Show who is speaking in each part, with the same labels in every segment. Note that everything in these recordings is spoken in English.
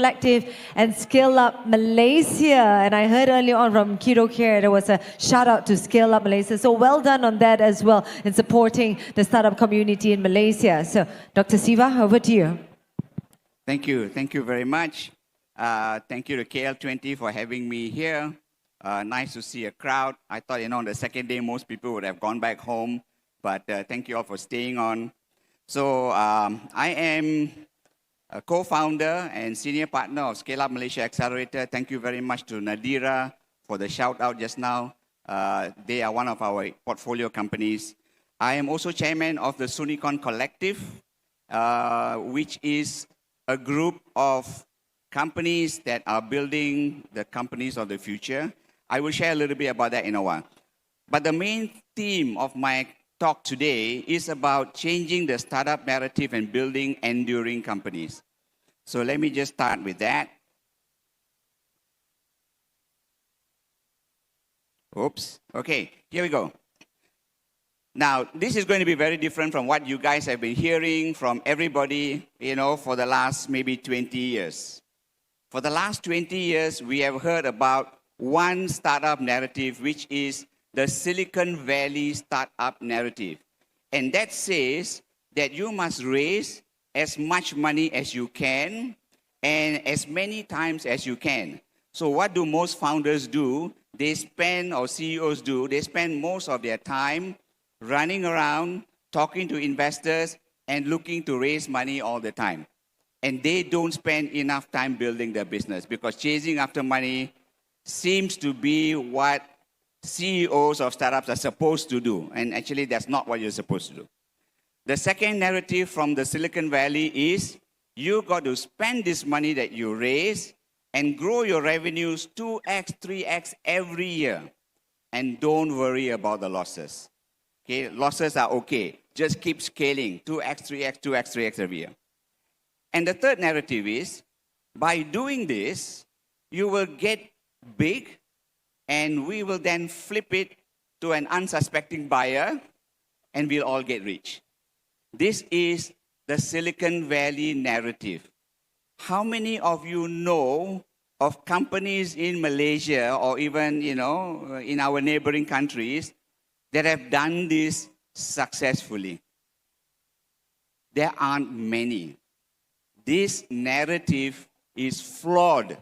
Speaker 1: Collective and ScaleUp Malaysia. And I heard earlier on from Keto Care, there was a shout out to ScaleUp Malaysia. So well done on that as well in supporting the startup community in Malaysia. So Dr. Siva, over to you.
Speaker 2: Thank you. Thank you very much. Thank you to KL20 for having me here. Nice to see a crowd. I thought, on the second day, most people would have gone back home. But thank you all for staying on. So I am a co-founder and senior partner of ScaleUp Malaysia Accelerator. Thank you very much to Nadira for the shout out just now. They are one of our portfolio companies. I am also chairman of the Soonicorn Collective, which is a group of companies that are building the companies of the future. I will share a little bit about that in a while. But the main theme of my talk today is about changing the startup narrative and building enduring companies. So let me just start with that. Oops. Okay, here we go. Now, this is going to be very different from what you guys have been hearing from everybody, for the last maybe 20 years. For the last 20 years, we have heard about one startup narrative, which is the Silicon Valley startup narrative. And that says that you must raise as much money as you can and as many times as you can. So what do most founders do? They spend, or CEOs do, they spend most of their time running around, talking to investors, and looking to raise money all the time. And they don't spend enough time building their business because chasing after money seems to be what CEOs of startups are supposed to do. And actually, that's not what you're supposed to do. The second narrative from the Silicon Valley is you got to spend this money that you raise and grow your revenues 2x, 3x every year. And don't worry about the losses. Okay, losses are okay. Just keep scaling 2x, 3x, 2x, 3x every year. And the third narrative is, by doing this, you will get big, and we will then flip it to an unsuspecting buyer, and we'll all get rich. This is the Silicon Valley narrative. How many of you know of companies in Malaysia or even, in our neighboring countries that have done this successfully? There aren't many. This narrative is flawed.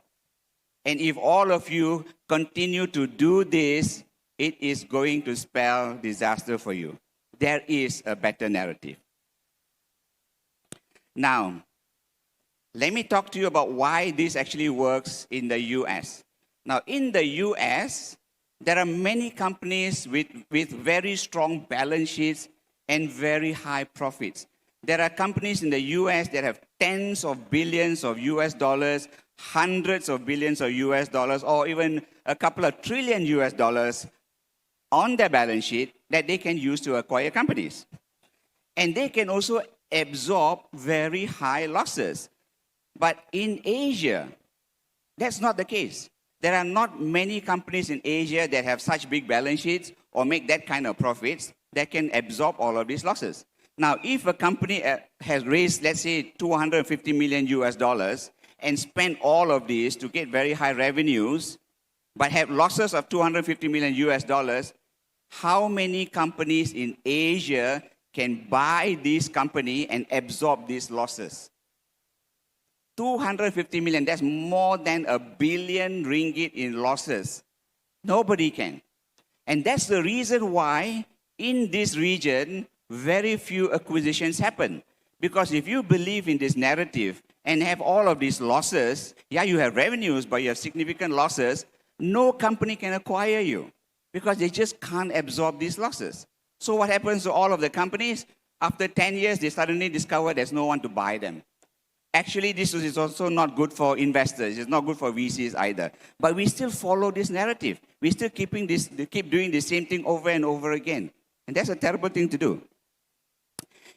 Speaker 2: And if all of you continue to do this, it is going to spell disaster for you. There is a better narrative. Now, let me talk to you about why this actually works in the US. Now, in the US, there are many companies with very strong balance sheets and very high profits. There are companies in the US that have tens of billions of US dollars, hundreds of billions of US dollars, or even a couple of trillion US dollars on their balance sheet that they can use to acquire companies. And they can also absorb very high losses. But in Asia, that's not the case. There are not many companies in Asia that have such big balance sheets or make that kind of profits that can absorb all of these losses. Now, if a company has raised, let's say, 250 million US dollars and spent all of these to get very high revenues, but have losses of 250 million US dollars, how many companies in Asia can buy this company and absorb these losses? 250 million, that's more than R1 billion in losses. Nobody can. And that's the reason why in this region, very few acquisitions happen. Because if you believe in this narrative and have all of these losses, yeah, you have revenues, but you have significant losses, no company can acquire you because they just can't absorb these losses. So what happens to all of the companies? After 10 years, they suddenly discover there's no one to buy them. Actually, this is also not good for investors. It's not good for VCs either. But we still follow this narrative. We still keep doing the same thing over and over again. And that's a terrible thing to do.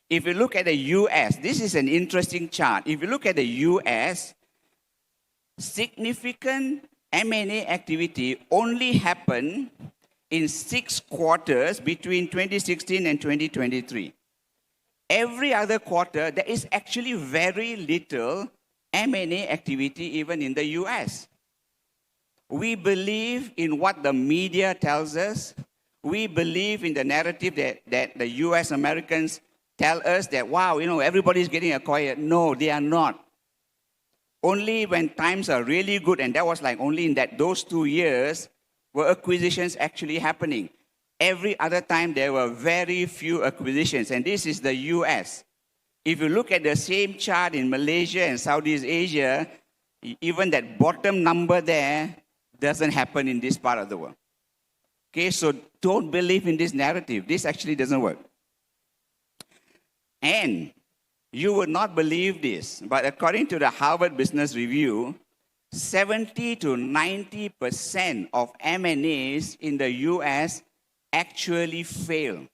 Speaker 2: If you look at the US, this is an interesting chart. If you look at the US, significant M&A activity only happened in 6 quarters between 2016 and 2023. Every other quarter, there is actually very little M&A activity even in the US. We believe in what the media tells us. We believe in the narrative that the US Americans tell us that, wow, everybody's getting acquired. No, they are not. Only when times are really good, and that was like only in those 2 years, were acquisitions actually happening. Every other time, there were very few acquisitions, and this is the US. If you look at the same chart in Malaysia and Southeast Asia, even that bottom number there doesn't happen in this part of the world. Okay, so don't believe in this narrative. This actually doesn't work. And you would not believe this, but according to the Harvard Business Review, 70 to 90% of M&As in the US actually fail.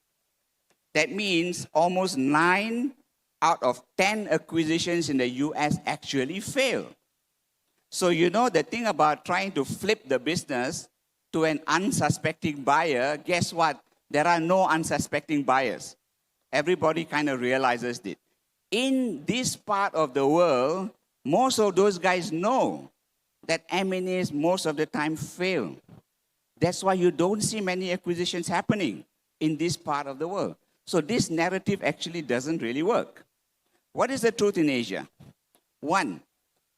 Speaker 2: That means almost 9 out of 10 acquisitions in the US actually fail. So the thing about trying to flip the business to an unsuspecting buyer, guess what? There are no unsuspecting buyers. Everybody kind of realizes it. In this part of the world, most of those guys know that M&As most of the time fail. That's why you don't see many acquisitions happening in this part of the world. So this narrative actually doesn't really work. What is the truth in Asia? One,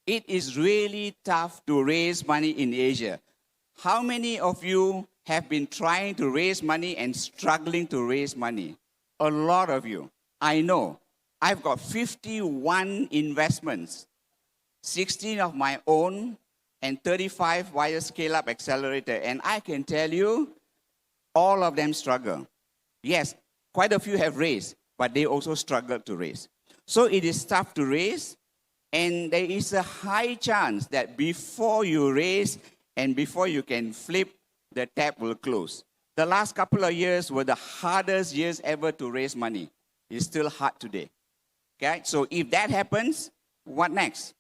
Speaker 2: it is really tough to raise money in Asia. How many of you have been trying to raise money and struggling to raise money? A lot of you. I know. I've got 51 investments, 16 of my own, and 35 via ScaleUp Accelerator. And I can tell you, all of them struggle. Yes, quite a few have raised, but they also struggle to raise. So it is tough to raise, and there is a high chance that before you raise and before you can flip, the tap will close. The last couple of years were the hardest years ever to raise money. It's still hard today. Okay, so if that happens, what next?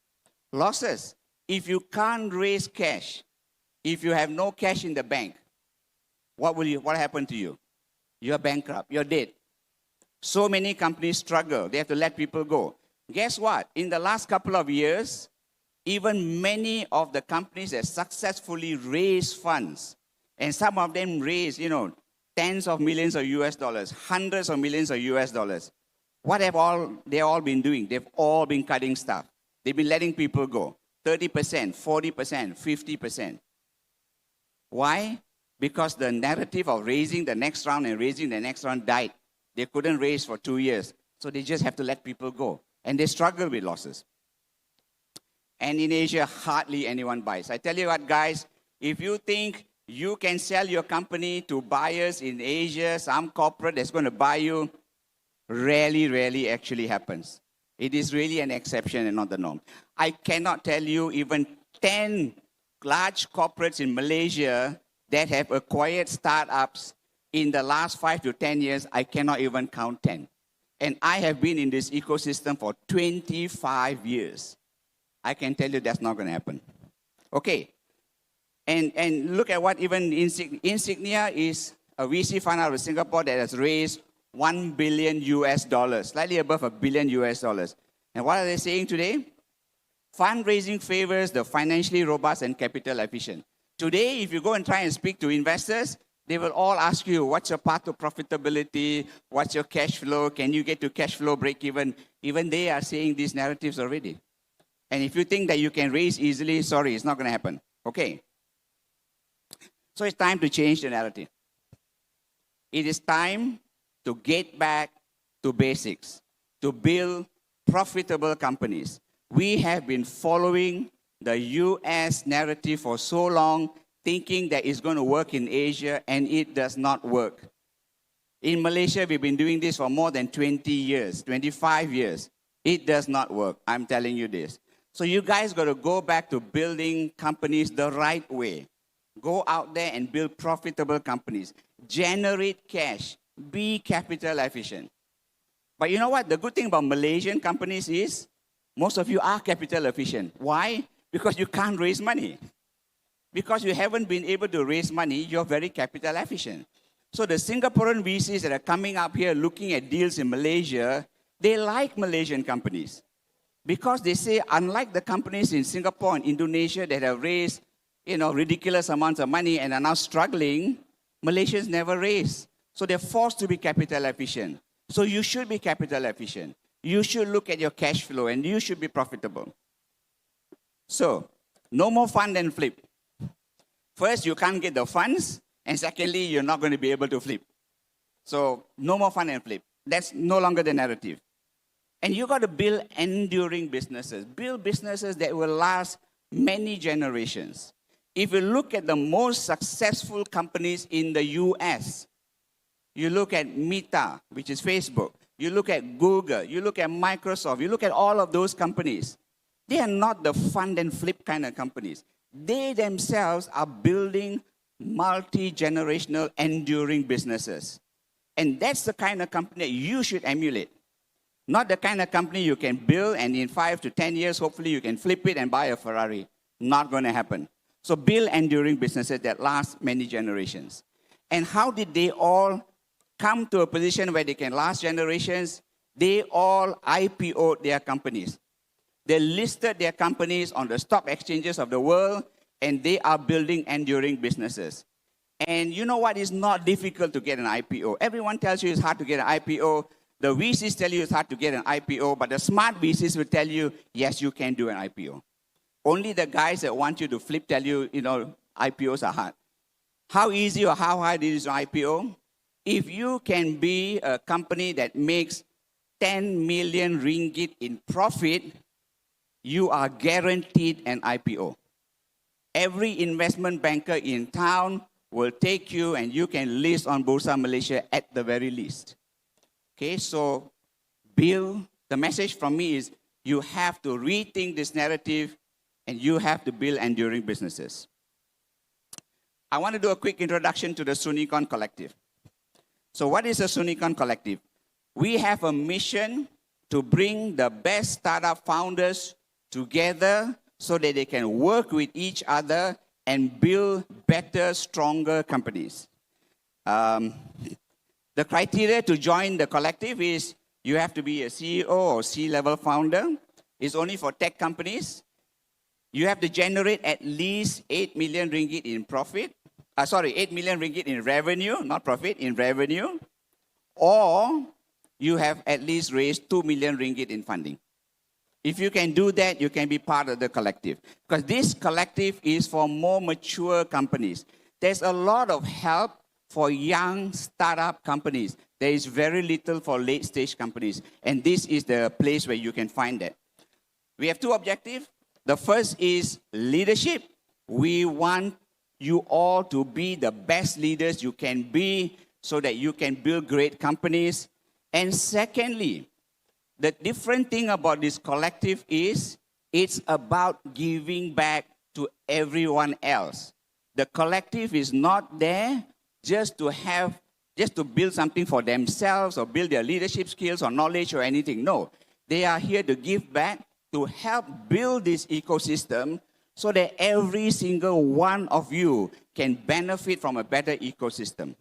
Speaker 2: Losses. If you can't raise cash, if you have no cash in the bank, what happen to you? You're bankrupt, you're dead. So many companies struggle. They have to let people go. Guess what? In the last couple of years, even many of the companies that successfully raised funds, and some of them raised, tens of millions of US dollars, hundreds of millions of US dollars. What have they all been doing? They've all been cutting staff. They've been letting people go. 30%, 40%, 50%. Why? Because the narrative of raising the next round and raising the next round died. They couldn't raise for 2 years. So they just have to let people go. And they struggle with losses. And in Asia, hardly anyone buys. I tell you what, guys, if you think you can sell your company to buyers in Asia, some corporate that's going to buy you, rarely actually happens. It is really an exception and not the norm. I cannot tell you even 10 large corporates in Malaysia that have acquired startups in the last 5 to 10 years. I cannot even count 10. And I have been in this ecosystem for 25 years. I can tell you that's not going to happen. Okay. And look at what even Insignia is a VC fund out of Singapore that has raised $1 billion US dollars, slightly above $1 billion US dollars. And what are they saying today? Fundraising favors the financially robust and capital efficient. Today, if you go and try and speak to investors, they will all ask you, what's your path to profitability? What's your cash flow? Can you get to cash flow break even? Even they are saying these narratives already. And if you think that you can raise easily, sorry, it's not going to happen. Okay. So it's time to change the narrative. It is time to get back to basics, to build profitable companies. We have been following the US narrative for so long, thinking that it's going to work in Asia, and it does not work. In Malaysia, we've been doing this for more than 20 years, 25 years. It does not work. I'm telling you this. So you guys got to go back to building companies the right way. Go out there and build profitable companies. Generate cash. Be capital efficient. But you know what? The good thing about Malaysian companies is most of you are capital efficient. Why? Because you can't raise money. Because you haven't been able to raise money, you're very capital efficient. So the Singaporean VCs that are coming up here looking at deals in Malaysia, they like Malaysian companies. Because they say, unlike the companies in Singapore and Indonesia that have raised, ridiculous amounts of money and are now struggling, Malaysians never raise. So they're forced to be capital efficient. So you should be capital efficient. You should look at your cash flow and you should be profitable. So, no more fund and flip. First, you can't get the funds, and secondly, you're not going to be able to flip. So, no more fund and flip. That's no longer the narrative. And you got to build enduring businesses. Build businesses that will last many generations. If you look at the most successful companies in the US, you look at Meta, which is Facebook, you look at Google, you look at Microsoft, you look at all of those companies. They are not the fund and flip kind of companies. They themselves are building multi-generational enduring businesses. And that's the kind of company that you should emulate. Not the kind of company you can build and in 5 to 10 years, hopefully you can flip it and buy a Ferrari. Not going to happen. So build enduring businesses that last many generations. And how did they all come to a position where they can last generations? They all IPO'd their companies. They listed their companies on the stock exchanges of the world, and they are building enduring businesses. And you know what? It's not difficult to get an IPO. Everyone tells you it's hard to get an IPO. The VCs tell you it's hard to get an IPO, but the smart VCs will tell you, yes, you can do an IPO. Only the guys that want you to flip tell you, IPOs are hard. How easy or how hard is an IPO? If you can be a company that makes 10 million ringgit in profit, you are guaranteed an IPO. Every investment banker in town will take you and you can list on Bursa Malaysia at the very least. Okay, so the message from me is you have to rethink this narrative and you have to build enduring businesses. I want to do a quick introduction to the Soonicorn Collective. So what is the Soonicorn Collective? We have a mission to bring the best startup founders together so that they can work with each other and build better, stronger companies. The criteria to join the collective is you have to be a CEO or C-level founder. It's only for tech companies. You have to generate at least 8 million ringgit in profit. 8 million ringgit in revenue, not profit, in revenue. Or you have at least raised 2 million ringgit in funding. If you can do that, you can be part of the collective. Because this collective is for more mature companies. There's a lot of help for young startup companies. There is very little for late-stage companies. And this is the place where you can find that. We have two objectives. The first is leadership. We want you all to be the best leaders you can be so that you can build great companies. And secondly, the different thing about this collective is it's about giving back to everyone else. The collective is not there just to build something for themselves or build their leadership skills or knowledge or anything. No, they are here to give back, to help build this ecosystem so that every single one of you can benefit from a better ecosystem.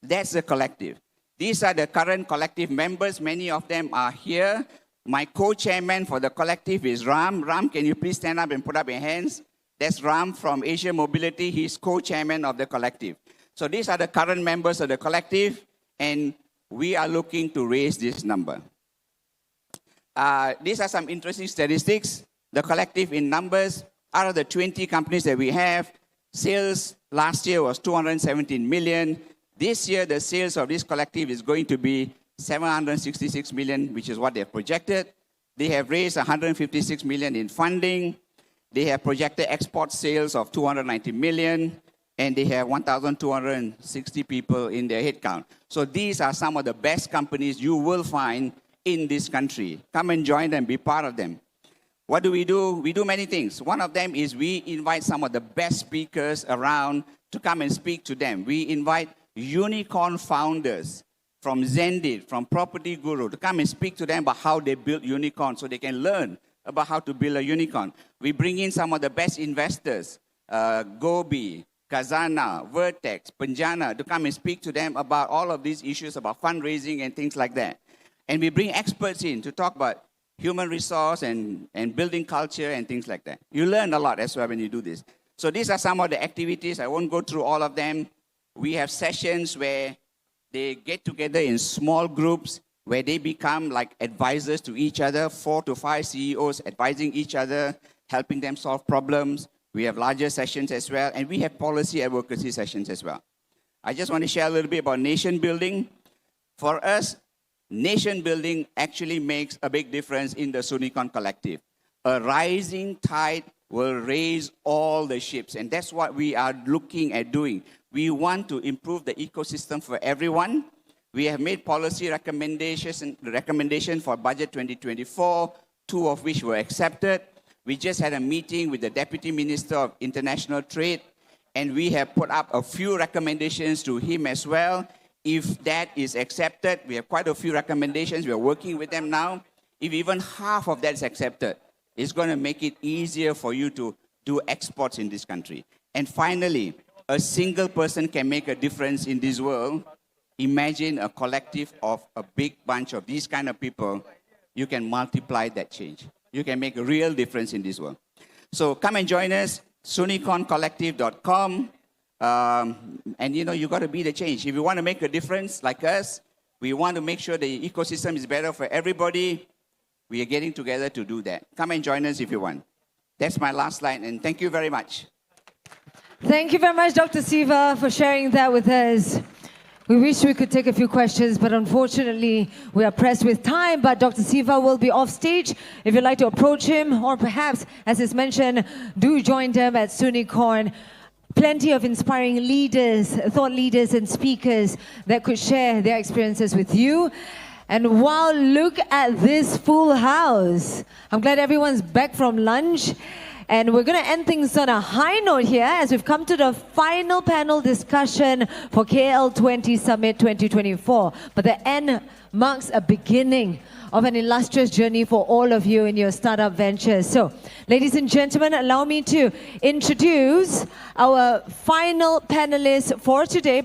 Speaker 2: That's the collective. These are the current collective members. Many of them are here. My co-chairman for the collective is Ram. Ram, can you please stand up and put up your hands? That's Ram from Asia Mobility. He's co-chairman of the collective. So these are the current members of the collective, and we are looking to raise this number. These are some interesting statistics. The collective in numbers, out of the 20 companies that we have, sales last year was 217 million. This year, the sales of this collective is going to be 766 million, which is what they have projected. They have raised 156 million in funding. They have projected export sales of 290 million, and they have 1,260 people in their headcount. So these are some of the best companies you will find in this country. Come and join them, be part of them. What do? We do many things. One of them is we invite some of the best speakers around to come and speak to them. We invite unicorn founders from Zendit, from Property Guru, to come and speak to them about how they build unicorns so they can learn about how to build a unicorn. We bring in some of the best investors, Gobi, Kazana, Vertex, Penjana, to come and speak to them about all of these issues about fundraising and things like that. And we bring experts in to talk about human resource and building culture and things like that. You learn a lot as well when you do this. So these are some of the activities. I won't go through all of them. We have sessions where they get together in small groups where they become like advisors to each other, 4 to 5 CEOs advising each other, helping them solve problems. We have larger sessions as well, and we have policy advocacy sessions as well. I just want to share a little bit about nation building. For us, nation building actually makes a big difference in the Soonicorn Collective. A rising tide will raise all the ships, and that's what we are looking at doing. We want to improve the ecosystem for everyone. We have made policy recommendations for budget 2024, 2 of which were accepted. We just had a meeting with the Deputy Minister of International Trade, and we have put up a few recommendations to him as well. If that is accepted, we have quite a few recommendations. We are working with them now. If even half of that is accepted, it's going to make it easier for you to do exports in this country. And finally, a single person can make a difference in this world. Imagine a collective of a big bunch of these kind of people. You can multiply that change. You can make a real difference in this world. So come and join us, soonicorncollective.com. And you got to be the change. If you want to make a difference like us, we want to make sure the ecosystem is better for everybody. We are getting together to do that. Come and join us if you want. That's my last slide, and thank you very much.
Speaker 1: Thank you very much, Dr. Siva, for sharing that with us. We wish we could take a few questions, but unfortunately, we are pressed with time. But Dr. Siva will be off stage. If you'd like to approach him, or perhaps, as is mentioned, do join them at Soonicorn. Plenty of inspiring leaders, thought leaders and speakers that could share their experiences with you. And wow, look at this full house. I'm glad everyone's back from lunch. And we're going to end things on a high note here as we've come to the final panel discussion for KL20 Summit 2024. But the end marks a beginning of an illustrious journey for all of you in your startup ventures. So, ladies and gentlemen, allow me to introduce our final panelists for today.